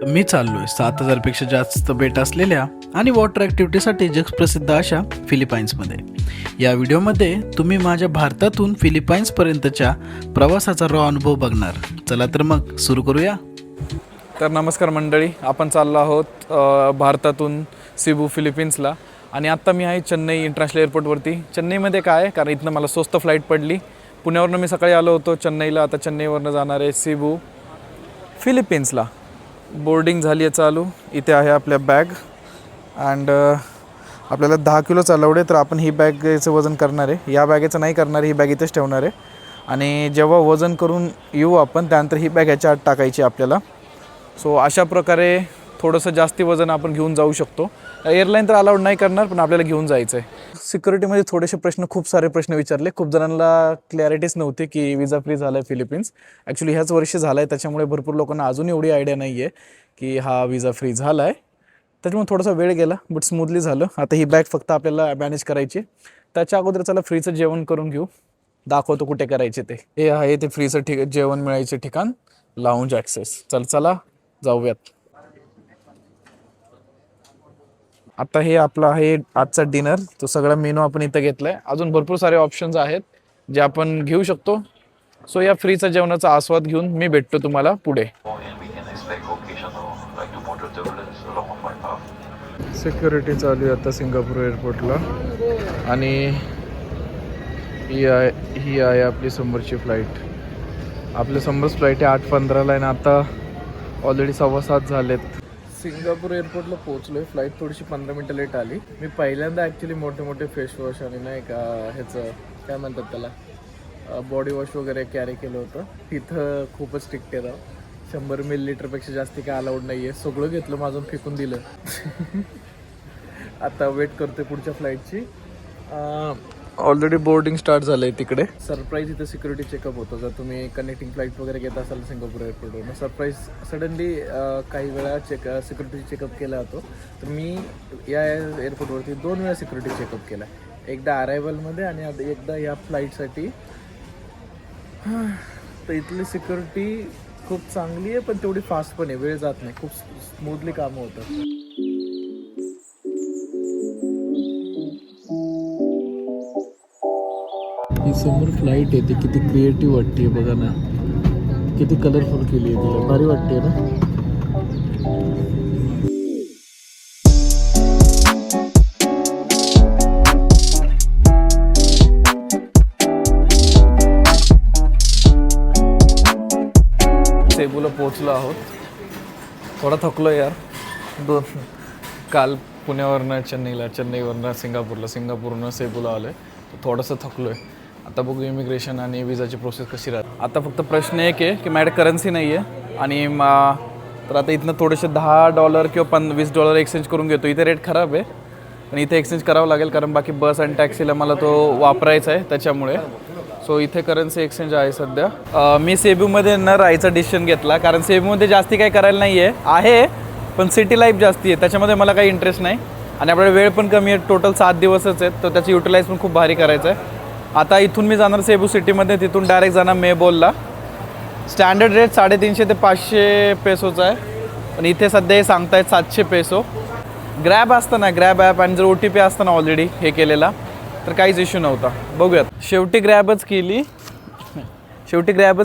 मी चाललोय 7,000पेक्षा जास्त बेट असलेल्या आणि वॉटर ॲक्टिव्हिटीसाठी जगप्रसिद्ध अशा फिलिपाईन्समध्ये. या व्हिडिओमध्ये तुम्ही माझ्या भारतातून फिलिपाईन्सपर्यंतच्या प्रवासाचा रॉ अनुभव बघणार. चला तर मग सुरू करूया. तर नमस्कार मंडळी, आपण चाललो आहोत भारतातून सिबू फिलिपिन्सला. आणि आत्ता मी आहे चेन्नई इंटरनॅशनल एअरपोर्टवरती. चेन्नईमध्ये काय आहे, कारण इथनं मला स्वस्त फ्लाईट पडली. पुण्यावरनं मी सकाळी आलो होतो चेन्नईला, आता चेन्नईवरनं जाणार आहे सिबू फिलिपिन्सला. बोर्डिंग झाली आहे चालू. इथे आहे आपल्या बॅग अँड आपल्याला 10 किलो अलाउड आहे, तर आपण ही बॅगचं वजन करणार आहे. या बॅगेचं नाही करणार, ही बॅग इथेच ठेवणार आहे. आणि जेव्हा वजन करून येऊ आपण, त्यानंतर ही बॅग याच्या आत टाकायची आपल्याला. सो अशा प्रकारे थोडंसं जास्ती वजन आपण घेऊन जाऊ शकतो. एअरलाईन तर अलाउड नाही करणार, पण आपल्याला घेऊन जायचं आहे. सिक्युरिटीमध्ये थोडेसे खूप सारे प्रश्न विचारले. खूप जणांना क्लॅरिटीच नव्हती की विजा फ्री झाला आहे फिलिपिन्स. ॲक्च्युली ह्याच वर्षी झाला आहे, त्याच्यामुळे भरपूर लोकांना अजून एवढी आयडिया नाही आहे की हा विजा फ्री झाला आहे. त्याच्यामुळे थोडासा वेळ गेला, बट स्मूथली झालं. आता ही बॅग फक्त आपल्याला मॅनेज करायची. त्याच्या अगोदर चला फ्रीचं जेवण करून घेऊ. दाखवतो कुठे करायचे ते. हे आहे ते फ्रीचं जेवण मिळायचे ठिकाण, लाऊंज ॲक्सेस. चला जाऊयात. आता हे आपलं आहे आजचा डिनर. तो सगळा मेनू आपण इथं घेतला आहे. अजून भरपूर सारे ऑप्शन्स आहेत जे आपण घेऊ शकतो. सो या फ्रीचा जेवणाचा आस्वाद घेऊन मी भेटतो तुम्हाला पुढे. सिक्युरिटी चालू आहे आता सिंगापूर एअरपोर्टला. आणि ही आहे आपली समोरची फ्लाईट. आपल्या समोरच फ्लाईट आहे 8:15ला आणि आता ऑलरेडी 7:15 झालेत. सिंगापूर एअरपोर्टला पोहोचलो आहे. फ्लाईट थोडीशी 15 मिनटं लेट आली. मी पहिल्यांदा ॲक्च्युली मोठे फेसवॉश आणि नाही का ह्याचं काय म्हणतात त्याला बॉडी वॉश वगैरे कॅरी केलं होतं. तिथं खूपच स्ट्रिक्ट आहे. 100 मिलीलिटरपेक्षा जास्ती काय अलाउड नाही आहे. सगळं घेतलं माझून फेकून दिलं. आता वेट करतोय पुढच्या फ्लाईटची. ऑलरेडी बोर्डिंग स्टार्ट झालं आहे तिकडे. सरप्राईज इथं सिक्युरिटी चेकअप होतं. जर तुम्ही कनेक्टिंग फ्लाईट वगैरे घेत असाल सिंगापूर एअरपोर्टवर, सरप्राईज सडनली काही वेळा सिक्युरिटी चेकअप केला जातो. तर मी या एअरपोर्टवरती 2 वेळा सिक्युरिटी चेकअप केला. एकदा अरायवलमध्ये आणि एकदा या फ्लाईटसाठी. तर इथली सिक्युरिटी खूप चांगली आहे, पण तेवढी फास्ट पण आहे. वेळ जात नाही, खूप स्मूथली कामं होतं. ही समोर फ्लाईट आहे, ती किती क्रिएटिव्ह वाटते बघा ना. किती कलरफुल केली आहे तिला, भारी वाटते ना. सेबूला पोहोचलो आहोत. थोडा थकलो यार. काल पुण्यावरनं चेन्नईवरनं सिंगापूरनं सेबूला आलो आहे. थोडंसं थकलो आहे. आता बघू इमिग्रेशन आणि विजाची प्रोसेस कशी राहते. आता फक्त प्रश्न एक आहे की माझ्याकडे करन्सी नाही आहे. आणि तर आता इथनं थोडेसे $10 किंवा $20 एक्सचेंज करून घेतो. इथे रेट खराब आहे, पण इथे एक्सचेंज करावं लागेल, कारण बाकी बस आणि टॅक्सीला मला तो वापरायचा आहे त्याच्यामुळे. सो इथे करन्सी एक्सचेंज आहे सध्या. मी सेबूमध्ये न राहायचा डिसिजन घेतला, कारण सेबूमध्ये जास्ती काही करायला नाही आहे, पण सिटी लाईफ जास्ती आहे, त्याच्यामध्ये मला काही इंटरेस्ट नाही. आणि आपल्याला वेळ पण कमी आहे, टोटल 7 दिवसच आहेत, तर त्याची युटिलाइज पण खूप भारी करायचं आहे. आता इथून मी जाणार सेबू सिटीमध्ये, तिथून डायरेक्ट जाणार मेबोलला. स्टँडर्ड रेट 350 ते 500 पेसोचा आहे, पण इथे सध्या हे सांगतायत 700 पेसो. ग्रॅब असतं ना, ग्रॅब ॲप, आणि जर OTP असतं ना ऑलरेडी हे केलेला, तर काहीच इश्यू नव्हता. बघूयात. शेवटी ग्रॅबच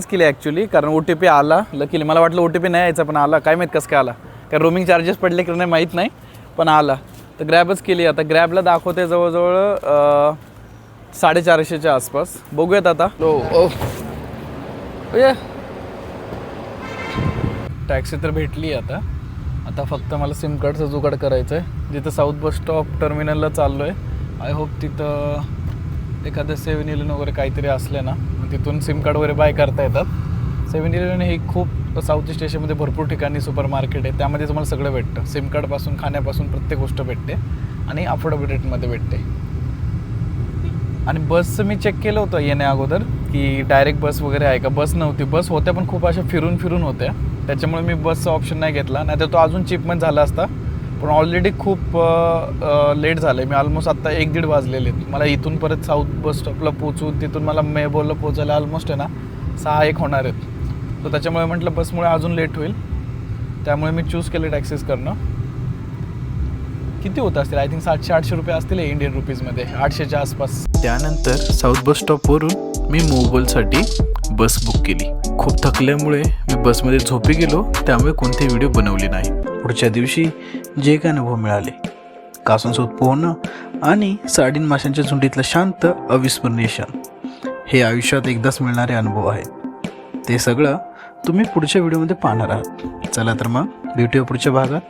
केली ॲक्च्युली, कारण OTP आला. लकीली मला वाटलं OTP नाही यायचा, पण आला. काय माहीत कसं काय आला, कारण रोमिंग चार्जेस पडले की नाही माहीत नाही, पण आला. तर ग्रॅबच केली. आता ग्रॅबला दाखवते जवळजवळ 450च्या आसपास. बघूयात आता. टॅक्सी तर भेटली. आता फक्त मला सिम कार्डचं जुगाड करायचं आहे. जिथं साऊथ बस स्टॉप टर्मिनलला चाललो आहे. आय होप तिथं एखादं 7-Eleven वगैरे काहीतरी असले ना, तिथून सिम कार्ड वगैरे बाय करता येतात. 7-Eleven ही खूप साऊथ ईस्ट एशियामध्ये भरपूर ठिकाणी सुपर मार्केट आहे, त्यामध्ये तुम्हाला सगळं भेटतं. सिम कार्डपासून खाण्यापासून प्रत्येक गोष्ट भेटते आणि अफोर्डेबल रेटमध्ये भेटते. आणि बसचं मी चेक केलं होतं येण्या अगोदर की डायरेक्ट बस वगैरे आहे का. बस नव्हती. बस होत्या, पण खूप अशा फिरून होत्या, त्याच्यामुळे मी बसचा ऑप्शन नाही घेतला. नाही तर तो अजून चीपमध्ये झाला असता, पण ऑलरेडी खूप लेट झालं आहे. मी ऑलमोस्ट आत्ता 1-1:30 वाजलेले आहेत. मला इथून परत साऊथ बस स्टॉपला पोचून तिथून मला मेबोलला पोचायला ऑलमोस्ट आहे ना 6-1 होणार आहेत. तर त्याच्यामुळे म्हटलं बसमुळे अजून लेट होईल. त्यामुळे मी चूज केलं टॅक्सीज करणं. किती होत असतील, आय थिंक 700-800 रुपये असतील इंडियन रुपीजमध्ये, 800च्या आसपास. त्यानंतर साऊथ बस स्टॉपवरून मी मोबलसाठी बस बुक केली. खूप थकल्यामुळे मी बसमध्ये झोपी गेलो, त्यामुळे कोणते व्हिडिओ बनवले नाही. पुढच्या दिवशी जे काय अनुभव मिळाले, कासनसोबत पोहणं आणि साडीन माशांच्या झुंडीतलं शांत अविस्मरणीय क्षण, हे आयुष्यात एकदाच मिळणारे अनुभव आहेत. ते सगळं तुम्ही पुढच्या व्हिडिओमध्ये पाहणार आहात. चला तर मग भेटूया पुढच्या भागात.